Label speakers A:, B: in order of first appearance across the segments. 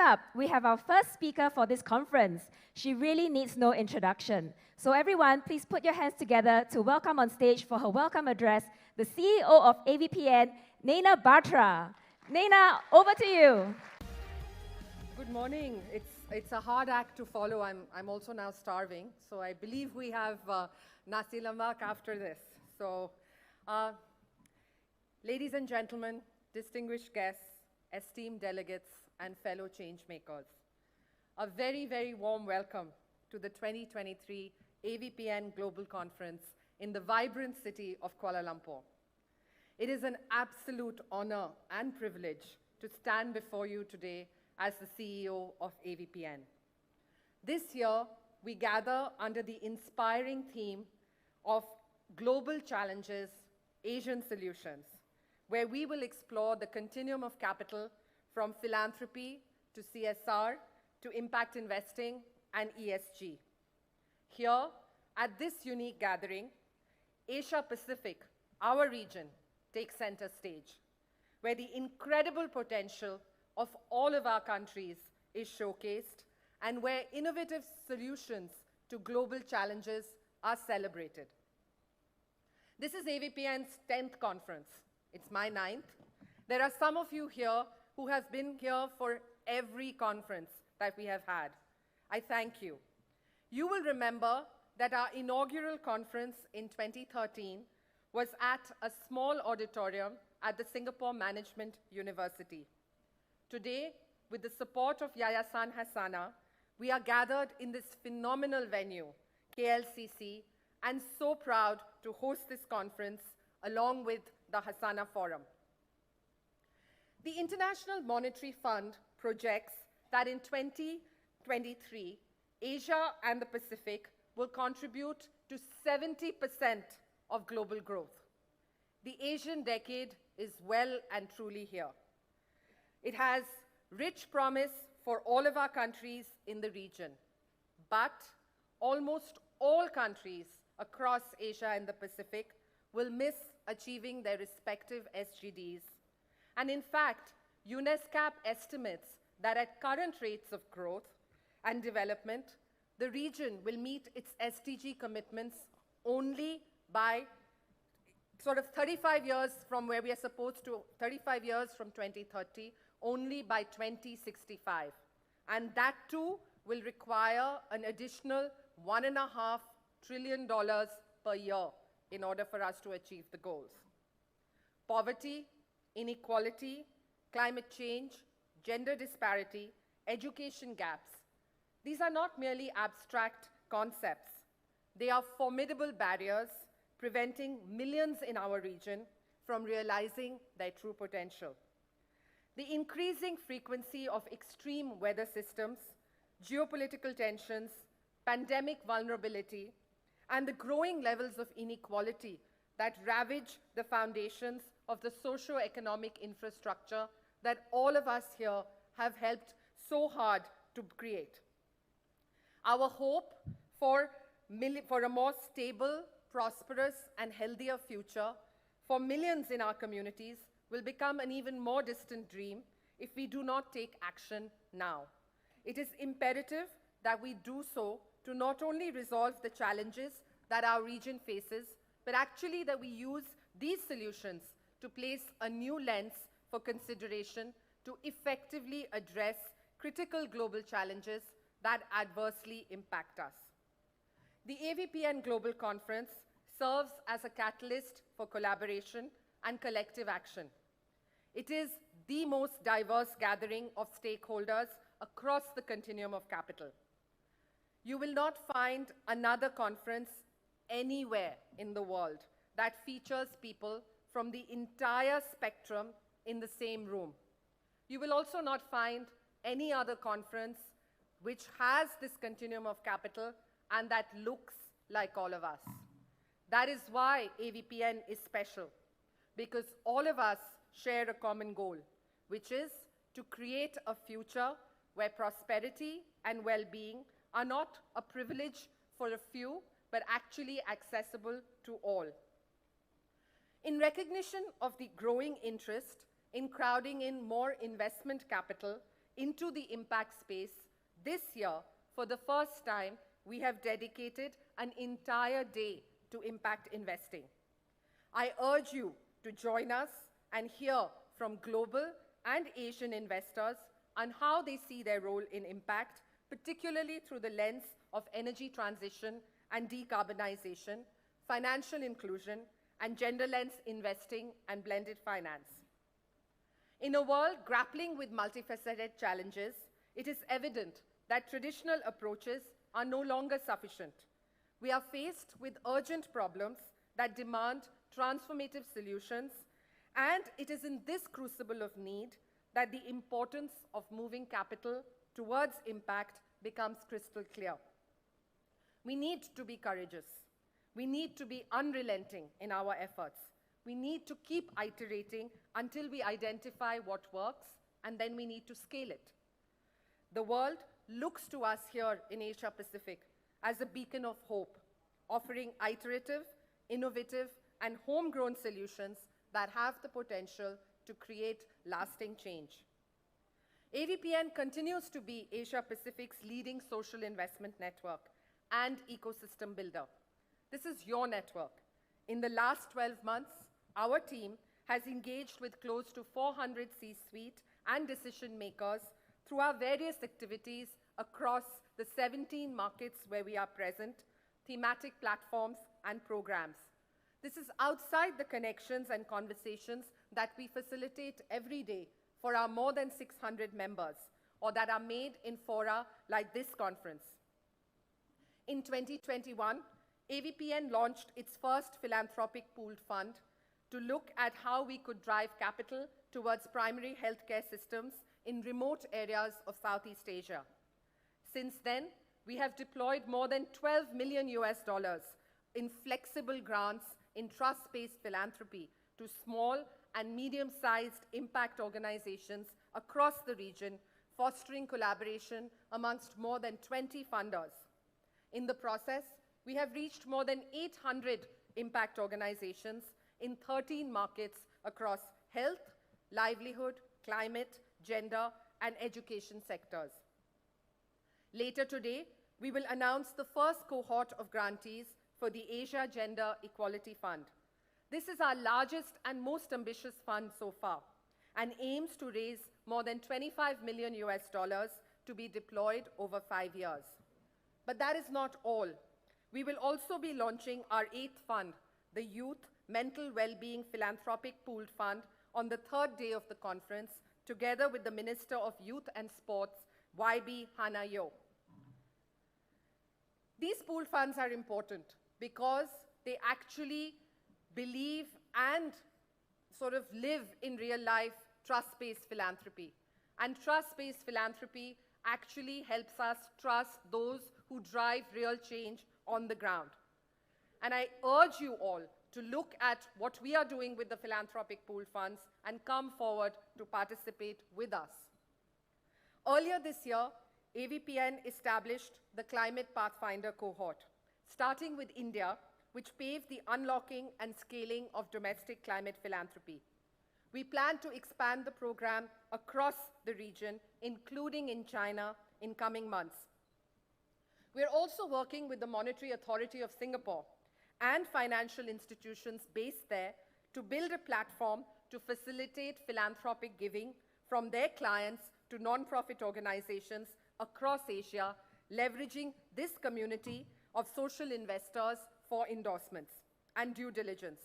A: up, we have our first speaker for this conference. She really needs no introduction. So everyone, please put your hands together to welcome on stage for her welcome address, the CEO of AVPN, Naina Batra. Naina, over to you.
B: Good morning. It's a hard act to follow. I'm also now starving. So I believe we have nasi lemak after this. So, ladies and gentlemen, distinguished guests, esteemed delegates, and fellow change makers, a very, very warm welcome to the 2023 AVPN Global Conference in the vibrant city of Kuala Lumpur. It is an absolute honor and privilege to stand before you today as the CEO of AVPN. This year, we gather under the inspiring theme of Global Challenges, Asian Solutions, where we will explore the continuum of capital from philanthropy to CSR to impact investing and ESG. Here, at this unique gathering, Asia Pacific, our region, takes center stage, where the incredible potential of all of our countries is showcased and where innovative solutions to global challenges are celebrated. This is AVPN's 10th conference. It's my 9th. There are some of you here who have been here for every conference that we have had. I thank you. You will remember that our inaugural conference in 2013 was at a small auditorium at the Singapore Management University. Today, with the support of Yayasan Hasanah, we are gathered in this phenomenal venue, KLCC, and so proud to host this conference along with the Hasanah Forum. The International Monetary Fund projects that in 2023, Asia and the Pacific will contribute to 70% of global growth. The Asian decade is well and truly here. It has rich promise for all of our countries in the region, but almost all countries across Asia and the Pacific will miss achieving their respective SDGs. And in fact, UNESCO estimates that at current rates of growth and development, the region will meet its SDG commitments only by sort of 35 years from where we are supposed to, 35 years from 2030, only by 2065. And that too will require an additional $1.5 trillion per year in order for us to achieve the goals. Poverty, inequality, climate change, gender disparity, education gaps. These are not merely abstract concepts. They are formidable barriers preventing millions in our region from realizing their true potential. The increasing frequency of extreme weather systems, geopolitical tensions, pandemic vulnerability, and the growing levels of inequality that ravage the foundations of the socio-economic infrastructure that all of us here have helped so hard to create. Our hope for a more stable, prosperous, and healthier future for millions in our communities will become an even more distant dream if we do not take action now. It is imperative that we do so to not only resolve the challenges that our region faces, but actually that we use these solutions to place a new lens for consideration to effectively address critical global challenges that adversely impact us. The AVPN Global Conference serves as a catalyst for collaboration and collective action. It is the most diverse gathering of stakeholders across the continuum of capital. You will not find another conference anywhere in the world that features people from the entire spectrum in the same room. You will also not find any other conference which has this continuum of capital and that looks like all of us. That is why AVPN is special, because all of us share a common goal, which is to create a future where prosperity and well-being are not a privilege for a few, but actually accessible to all. In recognition of the growing interest in crowding in more investment capital into the impact space, this year, for the first time, we have dedicated an entire day to impact investing. I urge you to join us and hear from global and Asian investors on how they see their role in impact, particularly through the lens of energy transition and decarbonization, financial inclusion, and gender-lens investing and blended finance. In a world grappling with multifaceted challenges, it is evident that traditional approaches are no longer sufficient. We are faced with urgent problems that demand transformative solutions, and it is in this crucible of need that the importance of moving capital towards impact becomes crystal clear. We need to be courageous. We need to be unrelenting in our efforts. We need to keep iterating until we identify what works, and then we need to scale it. The world looks to us here in Asia Pacific as a beacon of hope, offering iterative, innovative, and homegrown solutions that have the potential to create lasting change. AVPN continues to be Asia Pacific's leading social investment network and ecosystem builder. This is your network. In the last 12 months, our team has engaged with close to 400 C-suite and decision makers through our various activities across the 17 markets where we are present, thematic platforms, and programs. This is outside the connections and conversations that we facilitate every day for our more than 600 members, or that are made in fora like this conference. In 2021, AVPN launched its first philanthropic pooled fund to look at how we could drive capital towards primary healthcare systems in remote areas of Southeast Asia. Since then, we have deployed more than $12 million in flexible grants in trust-based philanthropy to small and medium-sized impact organizations across the region, fostering collaboration amongst more than 20 funders. In the process, we have reached more than 800 impact organizations in 13 markets across health, livelihood, climate, gender, and education sectors. Later today, we will announce the first cohort of grantees for the Asia Gender Equality Fund. This is our largest and most ambitious fund so far, and aims to raise more than $25 million to be deployed over 5 years. But that is not all. We will also be launching our 8th fund, the Youth Mental Wellbeing Philanthropic Pooled Fund, on the 3rd day of the conference, together with the Minister of Youth and Sports, YB Hana Yo. These pooled funds are important because they actually believe and sort of live in real life trust-based philanthropy. And trust-based philanthropy actually helps us trust those who drive real change on the ground. And I urge you all to look at what we are doing with the philanthropic pool funds and come forward to participate with us. Earlier this year, AVPN established the Climate Pathfinder cohort, starting with India, which paved the unlocking and scaling of domestic climate philanthropy. We plan to expand the program across the region, including in China, in coming months. We're also working with the Monetary Authority of Singapore and financial institutions based there to build a platform to facilitate philanthropic giving from their clients to non-profit organizations across Asia, leveraging this community of social investors for endorsements and due diligence.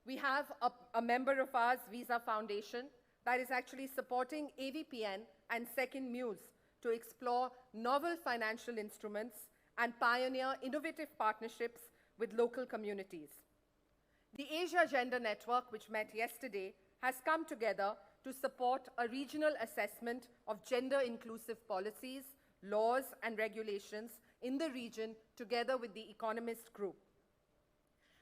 B: We have a member of ours, Visa Foundation, that is actually supporting AVPN and Second Muse to explore novel financial instruments and pioneer innovative partnerships with local communities. The Asia Gender Network, which met yesterday, has come together to support a regional assessment of gender-inclusive policies, laws, and regulations in the region together with the Economist Group.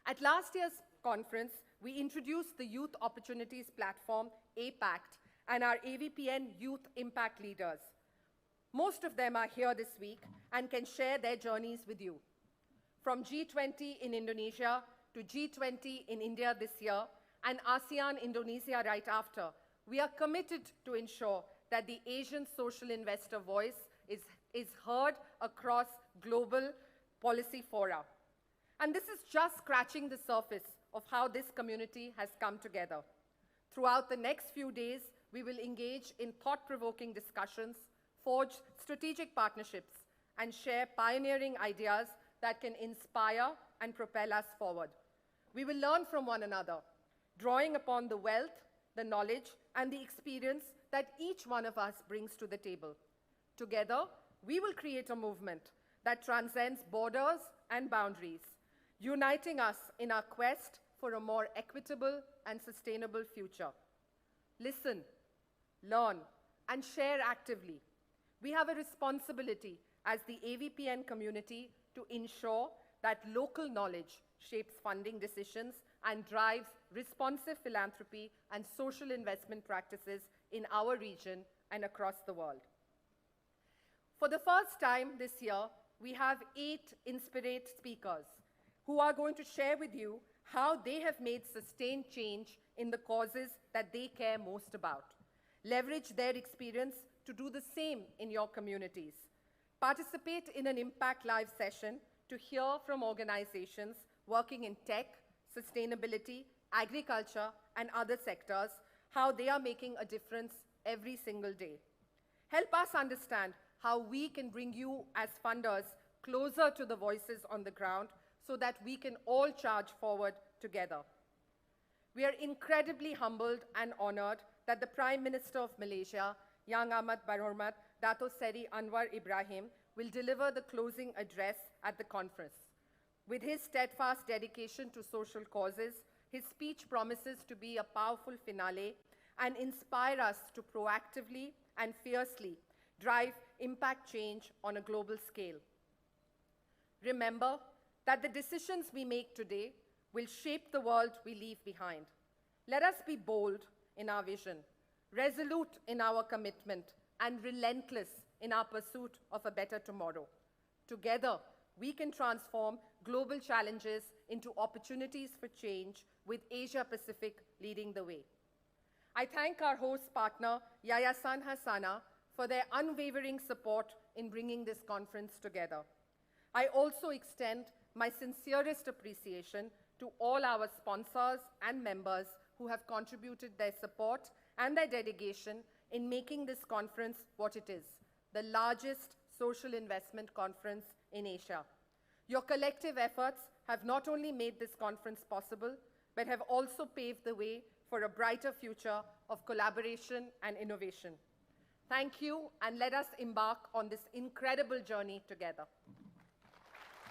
B: At last year's conference, we introduced the Youth Opportunities Platform, APACT, and our AVPN Youth Impact Leaders. Most of them are here this week and can share their journeys with you. From G20 in Indonesia to G20 in India this year and ASEAN Indonesia right after, we are committed to ensure that the Asian social investor voice is heard across global policy fora. And this is just scratching the surface of how this community has come together. Throughout the next few days, we will engage in thought-provoking discussions, forge strategic partnerships, and share pioneering ideas that can inspire and propel us forward. We will learn from one another, drawing upon the wealth, the knowledge, and the experience that each one of us brings to the table. Together, we will create a movement that transcends borders and boundaries, uniting us in our quest for a more equitable and sustainable future. Listen, learn, and share actively. We have a responsibility as the AVPN community to ensure that local knowledge shapes funding decisions and drives responsive philanthropy and social investment practices in our region and across the world. For the first time this year, we have 8 inspirate speakers who are going to share with you how they have made sustained change in the causes that they care most about. Leverage their experience to do the same in your communities. Participate in an Impact Live session to hear from organizations working in tech, sustainability, agriculture, and other sectors, how they are making a difference every single day. Help us understand how we can bring you as funders closer to the voices on the ground so that we can all charge forward together. We are incredibly humbled and honored that the Prime Minister of Malaysia, Yang Amat Berhormat Dato Seri Anwar Ibrahim, will deliver the closing address at the conference. With his steadfast dedication to social causes, his speech promises to be a powerful finale and inspire us to proactively and fiercely drive impact change on a global scale. Remember that the decisions we make today will shape the world we leave behind. Let us be bold in our vision, resolute in our commitment, and relentless in our pursuit of a better tomorrow. Together, we can transform global challenges into opportunities for change, with Asia Pacific leading the way. I thank our host partner, Yayasan Hasanah, for their unwavering support in bringing this conference together. I also extend my sincerest appreciation to all our sponsors and members who have contributed their support and their dedication in making this conference what it is, the largest social investment conference in Asia. Your collective efforts have not only made this conference possible, but have also paved the way for a brighter future of collaboration and innovation. Thank you, and let us embark on this incredible journey together.